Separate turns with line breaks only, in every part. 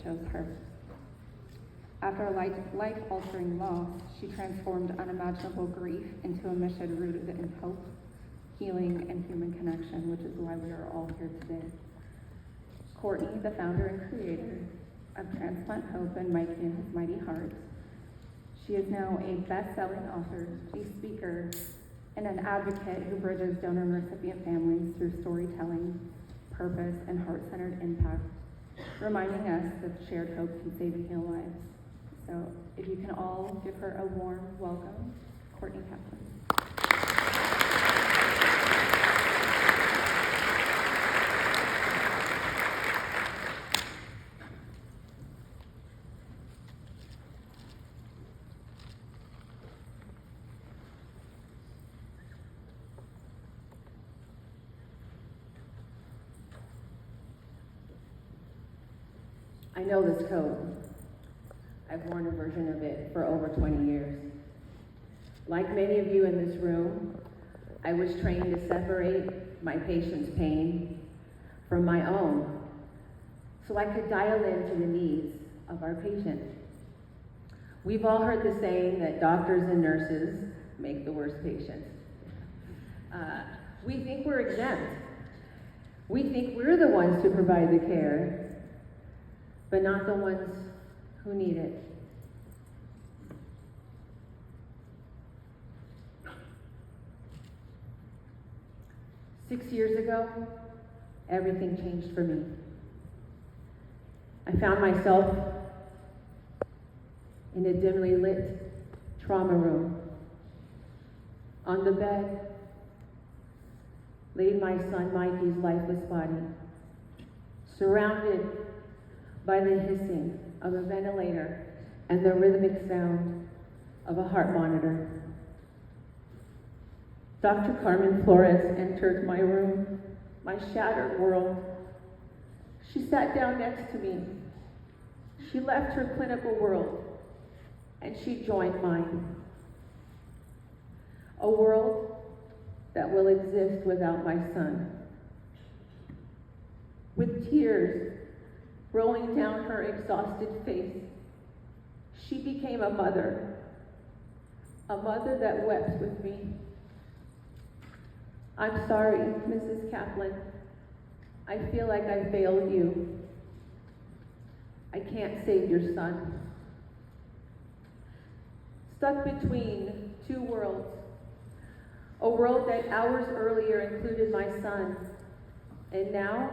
chose her. After a life-altering loss, she transformed unimaginable grief into a mission rooted in hope, healing, and human connection, which is why we are all here today. Courtney, the founder and creator of Transplant Hope and Mikey and His Mighty Heart. She is now a best-selling author, a speaker, and an advocate who bridges donor and recipient families through storytelling, purpose, and heart-centered impact, reminding us that shared hope can save and heal lives. So if you can all give her a warm welcome, Courtney Kaplan.
I know this code. I've worn a version of it for over 20 years. Like many of you in this room, I was trained to separate my patient's pain from my own so I could dial into the needs of our patient. We've all heard the saying that doctors and nurses make the worst patients. We think we're exempt. We think we're the ones to provide the care, but not the ones who need it. Six years ago, everything changed for me. I found myself in a dimly lit trauma room. On the bed, laid my son Mikey's lifeless body, surrounded by the hissing of a ventilator and the rhythmic sound of a heart monitor. Dr. Carmen Flores entered my room, my shattered world. She sat down next to me. She left her clinical world and she joined mine. A world that will exist without my son. With tears rolling down her exhausted face, she became a mother that wept with me. I'm sorry, Mrs. Kaplan. I feel like I failed you. I can't save your son. Stuck between two worlds, a world that hours earlier included my son, and now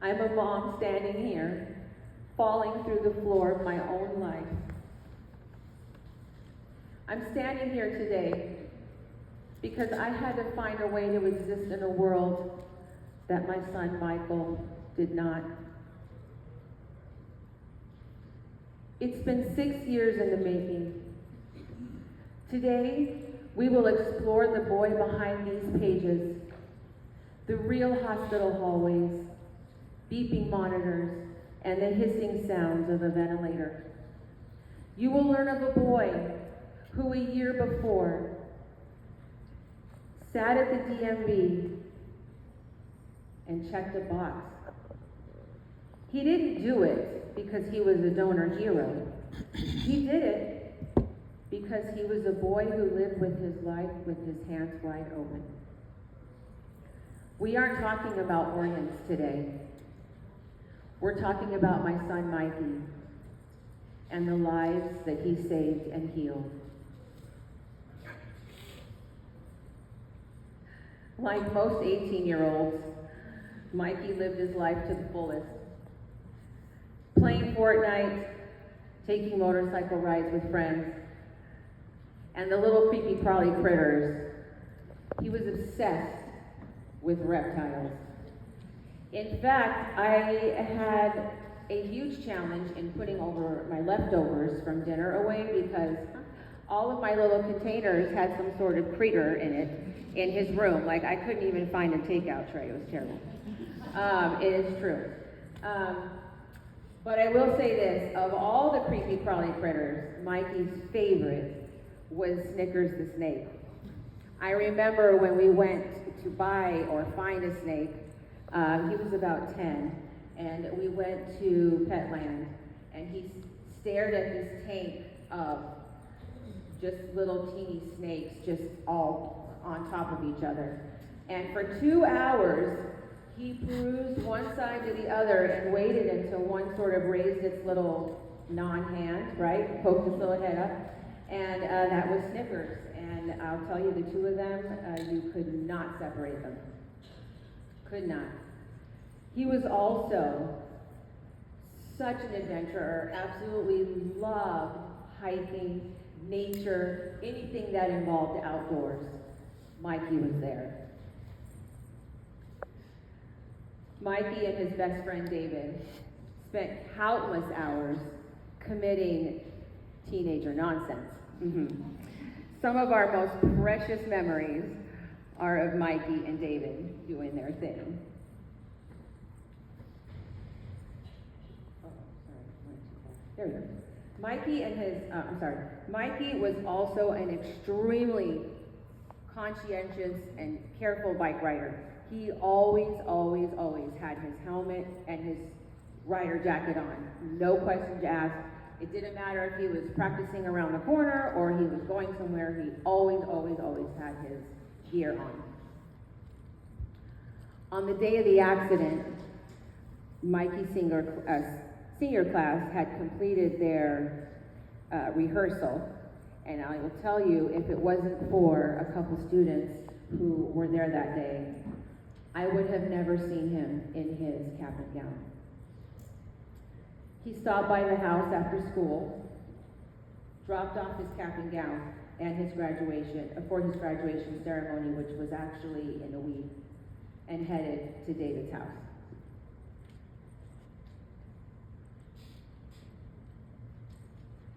I'm a mom standing here, falling through the floor of my own life. I'm standing here today because I had to find a way to exist in a world that my son Michael did not. It's been 6 years in the making. Today, we will explore the boy behind these pages, the real hospital hallways, beeping monitors, and the hissing sounds of a ventilator. You will learn of a boy who a year before sat at the DMV and checked a box. He didn't do it because he was a donor hero. He did it because he was a boy who lived with his life with his hands wide open. We aren't talking about organs today. We're talking about my son Mikey and the lives that he saved and healed. Like most 18-year-olds, Mikey lived his life to the fullest. Playing Fortnite, taking motorcycle rides with friends, and the little creepy crawly critters. He was obsessed with reptiles. In fact, I had a huge challenge in putting over my leftovers from dinner away because all of my little containers had some sort of critter in it in his room. Like, I couldn't even find a takeout tray. It was terrible. It is true. But I will say this, of all the creepy crawly critters, Mikey's favorite was Snickers the snake. I remember when we went to buy or find a snake, he was about 10, and we went to Petland, and he stared at this tank of just little teeny snakes just all on top of each other. And for 2 hours, he perused one side to the other and waited until one sort of raised its little non-hand, right? Poked its little head up. And that was Snickers. And I'll tell you, the two of them, you could not separate them. Could not. He was also such an adventurer, absolutely loved hiking, nature, anything that involved outdoors. Mikey was there. Mikey and his best friend David spent countless hours committing teenager nonsense. Some of our most precious memories are of Mikey and David doing their thing. Oh, sorry, there we go. Mikey was also an extremely conscientious and careful bike rider. He always had his helmet and his rider jacket on. No questions asked. It didn't matter if he was practicing around the corner or he was going somewhere. He always had his gear on. On the day of the accident, Mikey's senior class had completed their rehearsal. And I will tell you, if it wasn't for a couple students who were there that day, I would have never seen him in his cap and gown. He stopped by the house after school, dropped off his cap and gown and his graduation, for his graduation ceremony, which was actually in a week, and headed to David's house.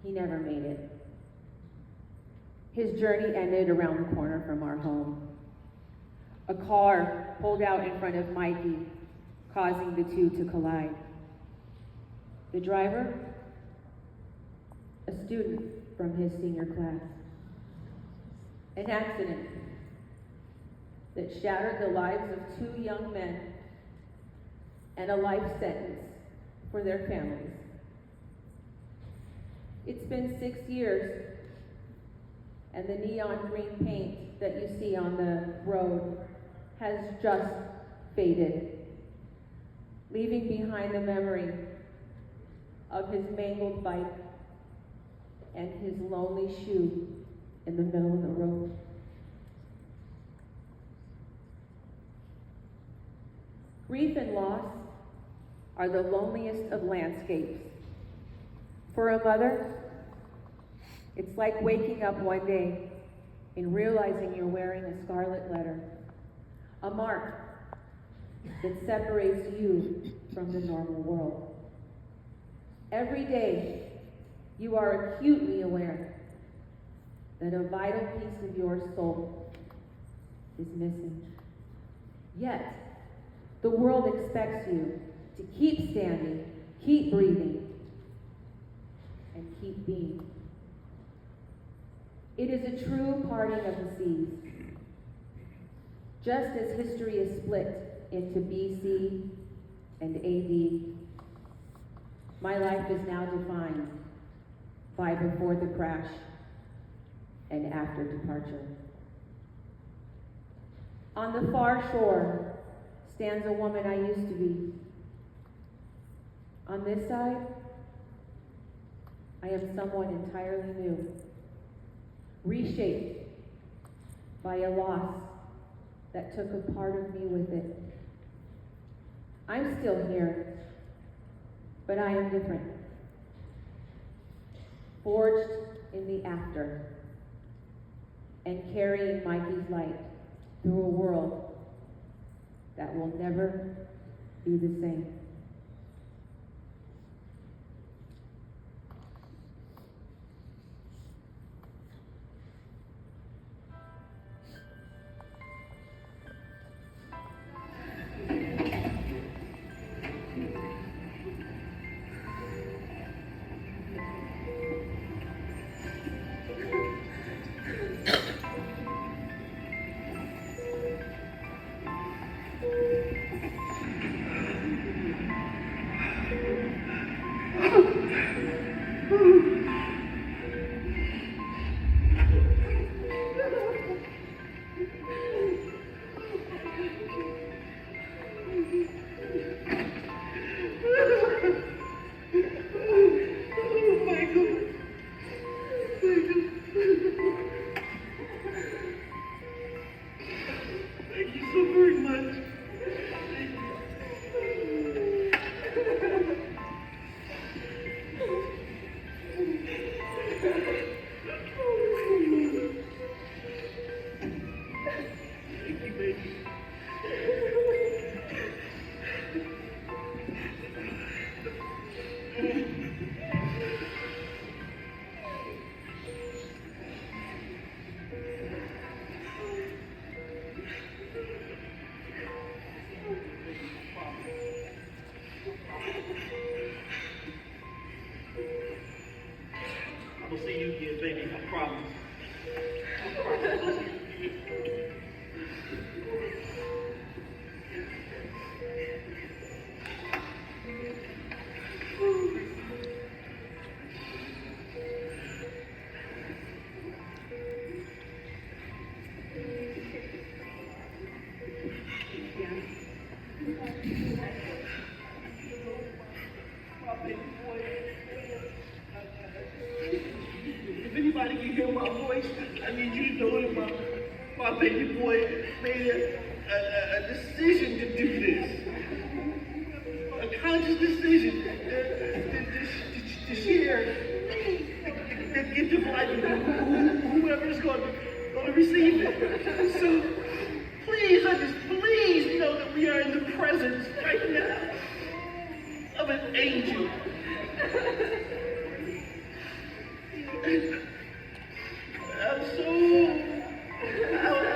He never made it. His journey ended around the corner from our home. A car pulled out in front of Mikey, causing the two to collide. The driver, a student from his senior class. An accident that shattered the lives of 2 young men and a life sentence for their families. It's been 6 years, and the neon green paint that you see on the road has just faded, leaving behind the memory of his mangled bike and his lonely shoe in the middle of the road. Grief and loss are the loneliest of landscapes. For a mother, it's like waking up one day and realizing you're wearing a scarlet letter, a mark that separates you from the normal world. Every day, you are acutely aware that a vital piece of your soul is missing. Yet, the world expects you to keep standing, keep breathing, and keep being. It is a true parting of the seas. Just as history is split into BC and AD, my life is now defined by before the crash and after departure. On the far shore stands a woman I used to be. On this side, I am someone entirely new, reshaped by a loss that took a part of me with it. I'm still here, but I am different. Forged in the after, and carrying Mikey's light through a world that will never be the same.
Thank you so very much. Thank you, baby. I will see you again, baby. I promise. I promise. If anybody can hear my voice, I need you to know that my baby boy made a decision to do this. A conscious decision to share the gift of life with whoever is going to receive it. So please know that we are in the presence right now of an angel. I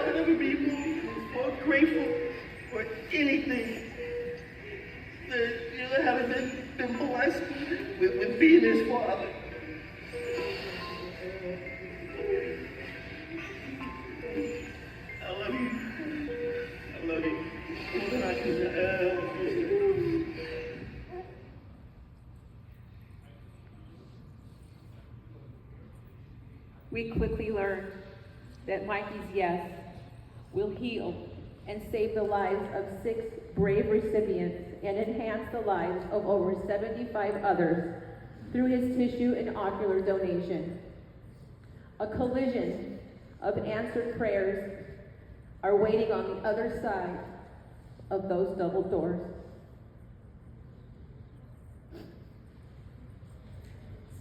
would never be more grateful for anything that having been blessed with being his father. I love you. I love you.
We quickly learned that Mikey's yes will heal and save the lives of 6 brave recipients and enhance the lives of over 75 others through his tissue and ocular donation. A collision of answered prayers are waiting on the other side of those double doors.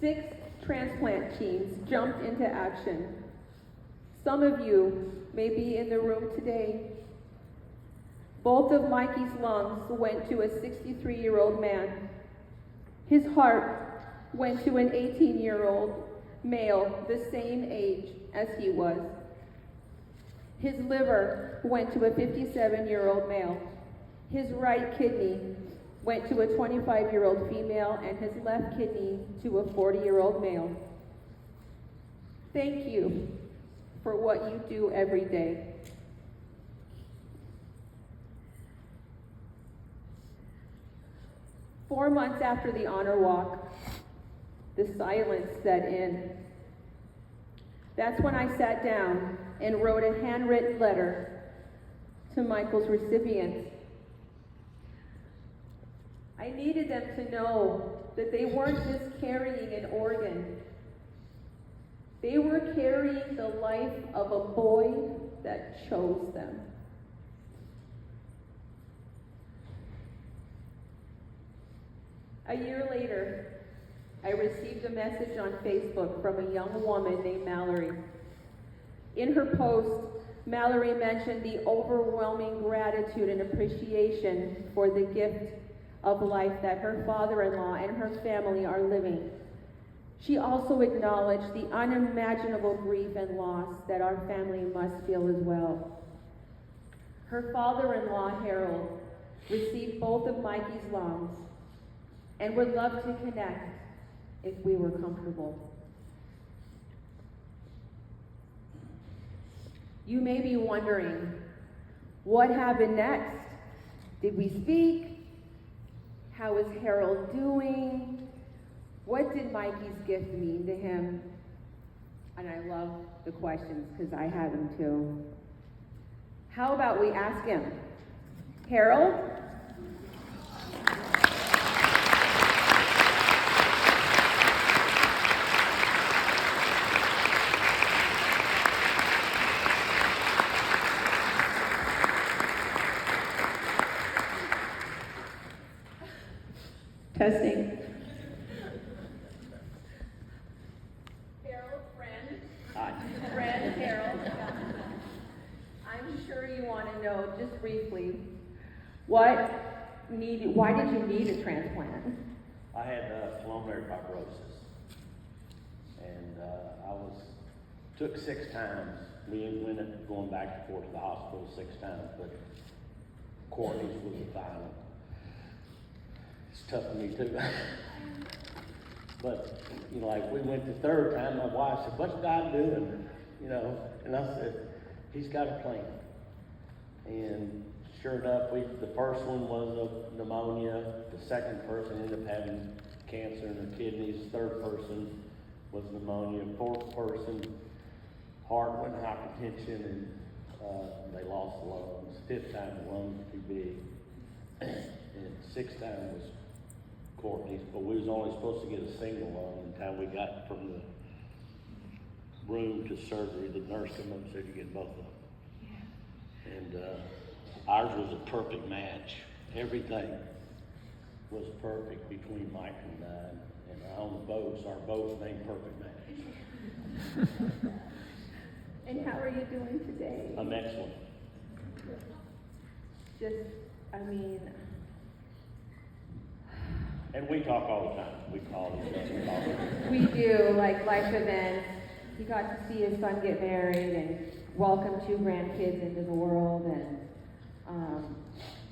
6 transplant teams jumped into action. Some of you may be in the room today. Both of Mikey's lungs went to a 63-year-old man. His heart went to an 18-year-old male the same age as he was. His liver went to a 57-year-old male. His right kidney went to a 25-year-old female, and his left kidney to a 40-year-old male. Thank you for what you do every day. Four months after the honor walk, the silence set in. That's when I sat down and wrote a handwritten letter to Michael's recipients. I needed them to know that they weren't just carrying an organ. They were carrying the life of a boy that chose them. A year later, I received a message on Facebook from a young woman named Mallory. In her post, Mallory mentioned the overwhelming gratitude and appreciation for the gift of life that her father-in-law and her family are living. She also acknowledged the unimaginable grief and loss that our family must feel as well. Her father-in-law, Harold, received both of Mikey's lungs and would love to connect if we were comfortable. You may be wondering, what happened next? Did we speak? How is Harold doing? What did Mikey's gift mean to him? And I love the questions because I had them too. How about we ask him? Harold?
Testing.
Harold, friend Harold. I'm sure you want to know, just briefly, why did you need a transplant?
I had pulmonary fibrosis, and took 6 times. We ended up going back and forth to the hospital 6 times, but Courtney's was the final. It's tough for me too. But, like we went the 3rd time, my wife said, "What's God doing?" And I said, "He's got a plan." And sure enough, the first one was a pneumonia. The second person ended up having cancer in her kidneys. 3rd person was pneumonia. 4th person, heart went hypertension, and they lost the lungs. 5th time, the lungs were too big. And 6th time was Courtney's, but we was only supposed to get a single lung. By the time we got from the room to surgery, the nurse came up and said, "You get both of them." And ours was a perfect match. Everything was perfect between Mike and I. And on the boats, our boats named Perfect Match.
And how are you doing today?
I'm excellent. And we talk all the time. We call each other.
We do, like life events. He got to see his son get married and welcome 2 grandkids into the world, and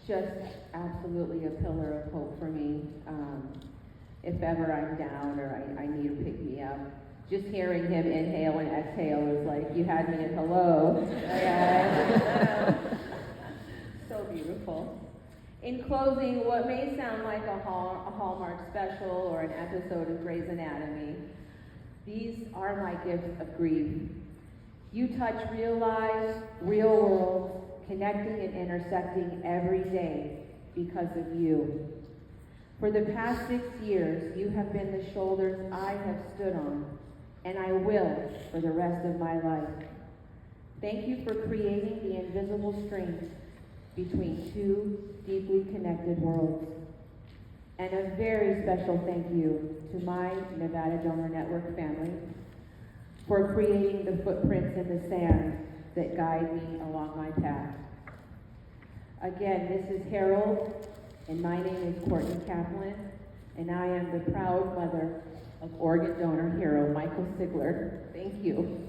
just absolutely a pillar of hope for me. If ever I'm down or I need to pick me up, just hearing him inhale and exhale is like, you had me at hello. So beautiful. In closing, what may sound like a Hallmark special or an episode of Grey's Anatomy, these are my gifts of grief. You touch real lives, real worlds, connecting and intersecting every day because of you. For the past 6 years, you have been the shoulders I have stood on, and I will for the rest of my life. Thank you for creating the invisible strength between 2 deeply connected worlds. And a very special thank you to my Nevada Donor Network family for creating the footprints in the sand that guide me along my path. Again, this is Harold, and my name is Courtney Kaplan, and I am the proud mother of organ donor hero Michael Sigler. Thank you.